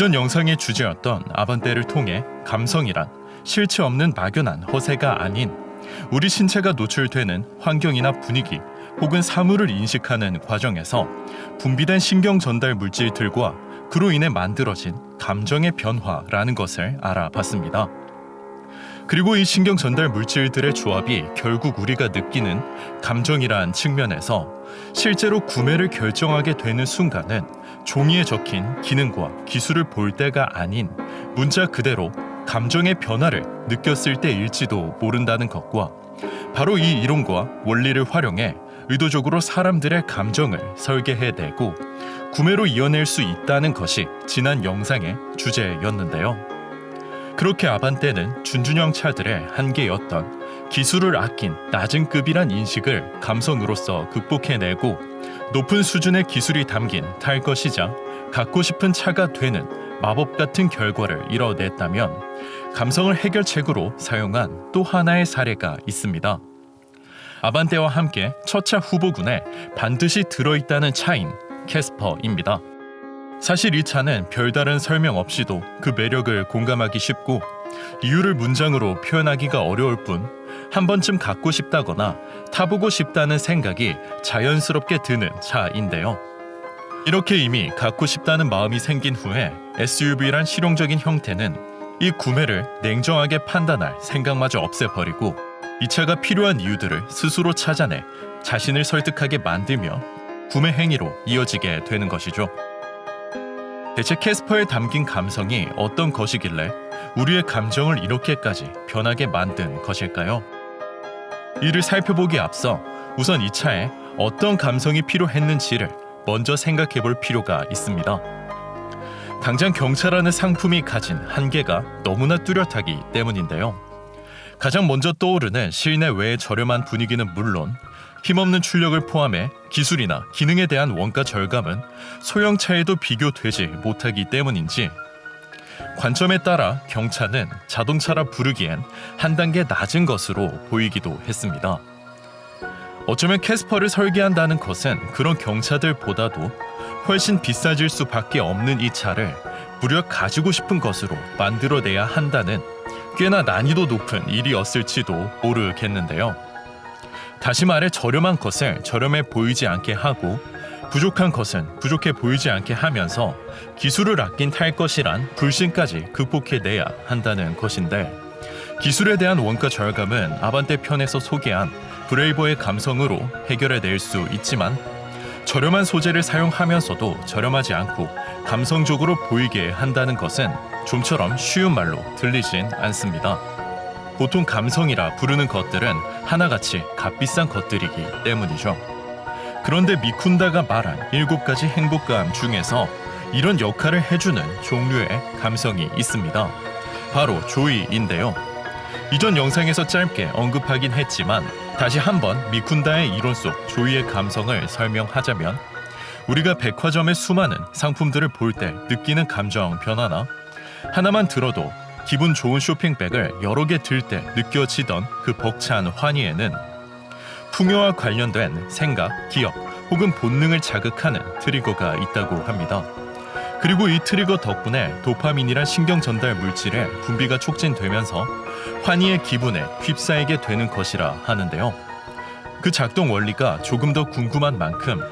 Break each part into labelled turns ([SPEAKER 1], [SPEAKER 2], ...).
[SPEAKER 1] 이전 영상의 주제였던 아반떼를 통해 감성이란 실체 없는 막연한 허세가 아닌 우리 신체가 노출되는 환경이나 분위기 혹은 사물을 인식하는 과정에서 분비된 신경 전달 물질들과 그로 인해 만들어진 감정의 변화라는 것을 알아봤습니다. 그리고 이 신경 전달 물질들의 조합이 결국 우리가 느끼는 감정이란 측면에서 실제로 구매를 결정하게 되는 순간은 종이에 적힌 기능과 기술을 볼 때가 아닌 문자 그대로 감정의 변화를 느꼈을 때일지도 모른다는 것과 바로 이 이론과 원리를 활용해 의도적으로 사람들의 감정을 설계해내고 구매로 이어낼 수 있다는 것이 지난 영상의 주제였는데요. 그렇게 아반떼는 준준형 차들의 한계였던 기술을 아낀 낮은 급이란 인식을 감성으로서 극복해내고 높은 수준의 기술이 담긴 탈 것이자 갖고 싶은 차가 되는 마법 같은 결과를 이뤄냈다면 감성을 해결책으로 사용한 또 하나의 사례가 있습니다. 아반떼와 함께 첫 차 후보군에 반드시 들어있다는 차인 캐스퍼입니다. 사실 이 차는 별다른 설명 없이도 그 매력을 공감하기 쉽고 이유를 문장으로 표현하기가 어려울 뿐 한 번쯤 갖고 싶다거나 타보고 싶다는 생각이 자연스럽게 드는 차인데요. 이렇게 이미 갖고 싶다는 마음이 생긴 후에 SUV란 실용적인 형태는 이 구매를 냉정하게 판단할 생각마저 없애버리고 이 차가 필요한 이유들을 스스로 찾아내 자신을 설득하게 만들며 구매 행위로 이어지게 되는 것이죠. 대체 캐스퍼에 담긴 감성이 어떤 것이길래 우리의 감정을 이렇게까지 변하게 만든 것일까요? 이를 살펴보기에 앞서 우선 이 차에 어떤 감성이 필요했는지를 먼저 생각해 볼 필요가 있습니다. 당장 경차라는 상품이 가진 한계가 너무나 뚜렷하기 때문인데요. 가장 먼저 떠오르는 실내 외의 저렴한 분위기는 물론 힘없는 출력을 포함해 기술이나 기능에 대한 원가 절감은 소형차에도 비교되지 못하기 때문인지 관점에 따라 경차는 자동차라 부르기엔 한 단계 낮은 것으로 보이기도 했습니다. 어쩌면 캐스퍼를 설계한다는 것은 그런 경차들보다도 훨씬 비싸질 수밖에 없는 이 차를 무려 가지고 싶은 것으로 만들어내야 한다는 꽤나 난이도 높은 일이었을지도 모르겠는데요. 다시 말해 저렴한 것을 저렴해 보이지 않게 하고 부족한 것은 부족해 보이지 않게 하면서 기술을 아낀 탈 것이란 불신까지 극복해내야 한다는 것인데 기술에 대한 원가 절감은 아반떼 편에서 소개한 브레이버의 감성으로 해결해낼 수 있지만 저렴한 소재를 사용하면서도 저렴하지 않고 감성적으로 보이게 한다는 것은 좀처럼 쉬운 말로 들리진 않습니다. 보통 감성이라 부르는 것들은 하나같이 값비싼 것들이기 때문이죠. 그런데 미쿤다가 말한 7가지 행복감 중에서 이런 역할을 해주는 종류의 감성이 있습니다. 바로 조이인데요. 이전 영상에서 짧게 언급하긴 했지만 다시 한번 미쿤다의 이론 속 조이의 감성을 설명하자면 우리가 백화점의 수많은 상품들을 볼 때 느끼는 감정 변화나 하나만 들어도 기분 좋은 쇼핑백을 여러 개 들 때 느껴지던 그 벅찬 환희에는 풍요와 관련된 생각, 기억 혹은 본능을 자극하는 트리거가 있다고 합니다. 그리고 이 트리거 덕분에 도파민이란 신경 전달 물질의 분비가 촉진되면서 환희의 기분에 휩싸이게 되는 것이라 하는데요. 그 작동 원리가 조금 더 궁금한 만큼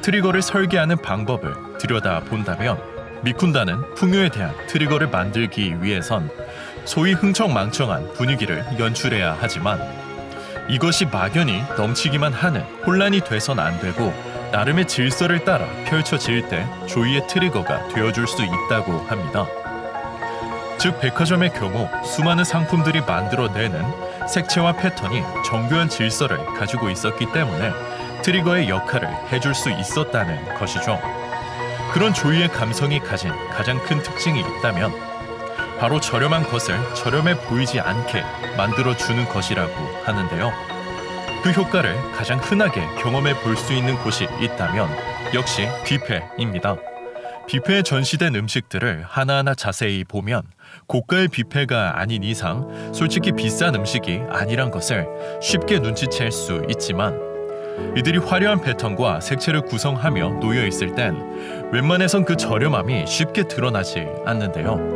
[SPEAKER 1] 트리거를 설계하는 방법을 들여다본다면 미쿤다는 풍요에 대한 트리거를 만들기 위해선 소위 흥청망청한 분위기를 연출해야 하지만 이것이 막연히 넘치기만 하는 혼란이 돼선 안 되고 나름의 질서를 따라 펼쳐질 때 조이의 트리거가 되어줄 수 있다고 합니다. 즉 백화점의 경우 수많은 상품들이 만들어내는 색채와 패턴이 정교한 질서를 가지고 있었기 때문에 트리거의 역할을 해줄 수 있었다는 것이죠. 그런 조이의 감성이 가진 가장 큰 특징이 있다면 바로 저렴한 것을 저렴해 보이지 않게 만들어주는 것이라고 하는데요. 그 효과를 가장 흔하게 경험해 볼 수 있는 곳이 있다면 역시 뷔페입니다. 뷔페에 전시된 음식들을 하나하나 자세히 보면 고가의 뷔페가 아닌 이상 솔직히 비싼 음식이 아니란 것을 쉽게 눈치챌 수 있지만 이들이 화려한 패턴과 색채를 구성하며 놓여 있을 땐 웬만해선 그 저렴함이 쉽게 드러나지 않는데요.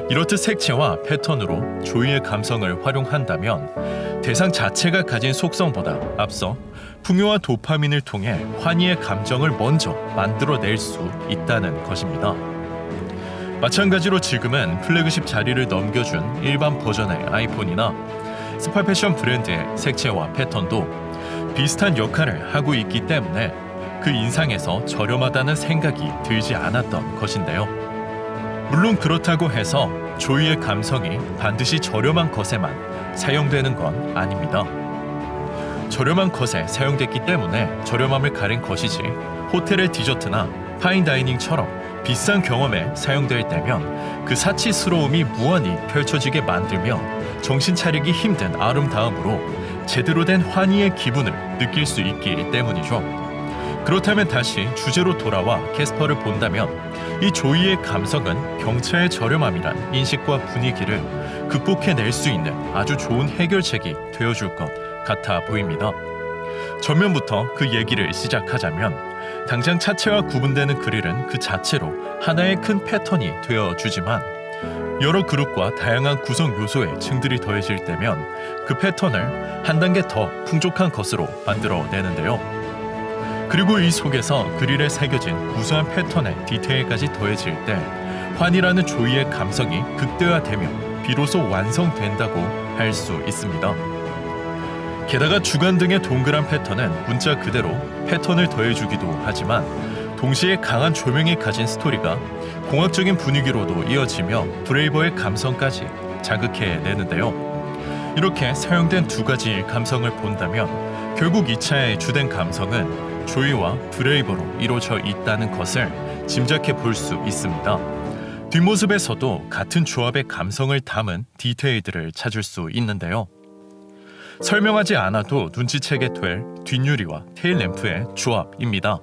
[SPEAKER 1] 이렇듯 색채와 패턴으로 조이의 감성을 활용한다면 대상 자체가 가진 속성보다 앞서 풍요와 도파민을 통해 환희의 감정을 먼저 만들어낼 수 있다는 것입니다. 마찬가지로 지금은 플래그십 자리를 넘겨준 일반 버전의 아이폰이나 스파 패션 브랜드의 색채와 패턴도 비슷한 역할을 하고 있기 때문에 그 인상에서 저렴하다는 생각이 들지 않았던 것인데요. 물론 그렇다고 해서 조이의 감성이 반드시 저렴한 것에만 사용되는 건 아닙니다. 저렴한 것에 사용됐기 때문에 저렴함을 가린 것이지 호텔의 디저트나 파인다이닝처럼 비싼 경험에 사용될 때면 그 사치스러움이 무한히 펼쳐지게 만들며 정신 차리기 힘든 아름다움으로 제대로 된 환희의 기분을 느낄 수 있기 때문이죠. 그렇다면 다시 주제로 돌아와 캐스퍼를 본다면 이 조이의 감성은 경차의 저렴함이란 인식과 분위기를 극복해낼 수 있는 아주 좋은 해결책이 되어줄 것 같아 보입니다. 전면부터 그 얘기를 시작하자면 당장 차체와 구분되는 그릴은 그 자체로 하나의 큰 패턴이 되어주지만 여러 그룹과 다양한 구성 요소의 층들이 더해질 때면 그 패턴을 한 단계 더 풍족한 것으로 만들어내는데요. 그리고 이 속에서 그릴에 새겨진 우수한 패턴의 디테일까지 더해질 때 환이라는 조이의 감성이 극대화되며 비로소 완성된다고 할 수 있습니다. 게다가 주간 등의 동그란 패턴은 문자 그대로 패턴을 더해주기도 하지만 동시에 강한 조명이 가진 스토리가 공학적인 분위기로도 이어지며 브레이버의 감성까지 자극해내는데요. 이렇게 사용된 두 가지 감성을 본다면 결국 이 차의 주된 감성은 조이와 브레이버로 이루어져 있다는 것을 짐작해 볼 수 있습니다. 뒷모습에서도 같은 조합의 감성을 담은 디테일들을 찾을 수 있는데요. 설명하지 않아도 눈치채게 될 뒷유리와 테일램프의 조합입니다.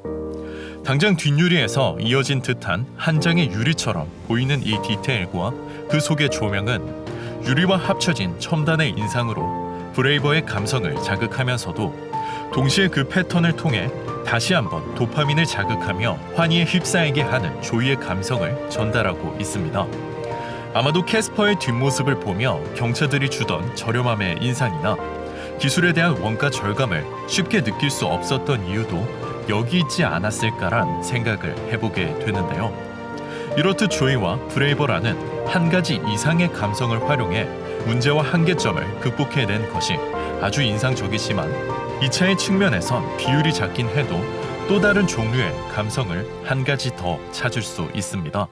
[SPEAKER 1] 당장 뒷유리에서 이어진 듯한 한 장의 유리처럼 보이는 이 디테일과 그 속의 조명은 유리와 합쳐진 첨단의 인상으로 브레이버의 감성을 자극하면서도 동시에 그 패턴을 통해 다시 한번 도파민을 자극하며 환희에 휩싸이게 하는 조이의 감성을 전달하고 있습니다. 아마도 캐스퍼의 뒷모습을 보며 경차들이 주던 저렴함의 인상이나 기술에 대한 원가 절감을 쉽게 느낄 수 없었던 이유도 여기 있지 않았을까란 생각을 해보게 되는데요. 이렇듯 조이와 브레이버라는 한 가지 이상의 감성을 활용해 문제와 한계점을 극복해낸 것이 아주 인상적이지만 이 차의 측면에선 비율이 작긴 해도 또 다른 종류의 감성을 한 가지 더 찾을 수 있습니다.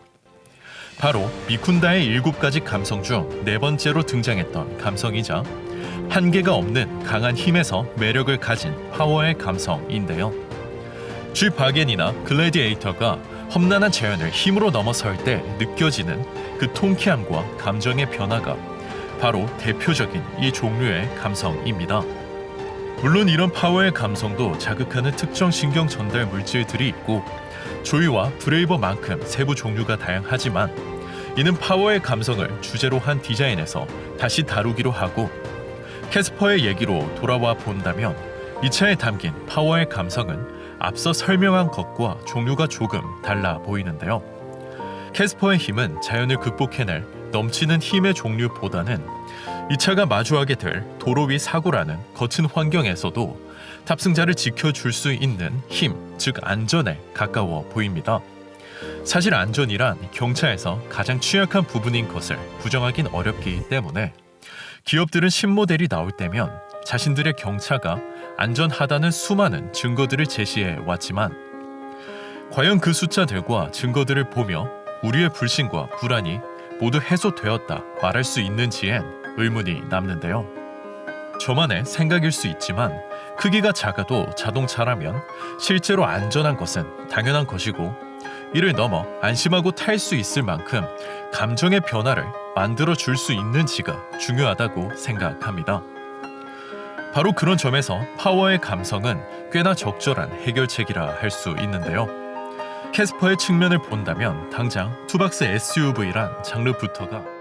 [SPEAKER 1] 바로 미쿤다의 7가지 감성 중 4번째로 등장했던 감성이자 한계가 없는 강한 힘에서 매력을 가진 파워의 감성인데요. G 바겐이나 글래디에이터가 험난한 자연을 힘으로 넘어설 때 느껴지는 그 통쾌함과 감정의 변화가 바로 대표적인 이 종류의 감성입니다. 물론 이런 파워의 감성도 자극하는 특정 신경 전달 물질들이 있고 조이와 브레이버만큼 세부 종류가 다양하지만 이는 파워의 감성을 주제로 한 디자인에서 다시 다루기로 하고 캐스퍼의 얘기로 돌아와 본다면 이 차에 담긴 파워의 감성은 앞서 설명한 것과 종류가 조금 달라 보이는데요. 캐스퍼의 힘은 자연을 극복해낼 넘치는 힘의 종류보다는 이 차가 마주하게 될 도로 위 사고라는 거친 환경에서도 탑승자를 지켜줄 수 있는 힘, 즉 안전에 가까워 보입니다. 사실 안전이란 경차에서 가장 취약한 부분인 것을 부정하긴 어렵기 때문에 기업들은 신모델이 나올 때면 자신들의 경차가 안전하다는 수많은 증거들을 제시해 왔지만 과연 그 숫자들과 증거들을 보며 우리의 불신과 불안이 모두 해소되었다 말할 수 있는지엔 의문이 남는데요. 저만의 생각일 수 있지만 크기가 작아도 자동차라면 실제로 안전한 것은 당연한 것이고 이를 넘어 안심하고 탈 수 있을 만큼 감정의 변화를 만들어 줄 수 있는지가 중요하다고 생각합니다. 바로 그런 점에서 파워의 감성은 꽤나 적절한 해결책이라 할 수 있는데요. 캐스퍼의 측면을 본다면 당장 투박스 SUV란 장르부터가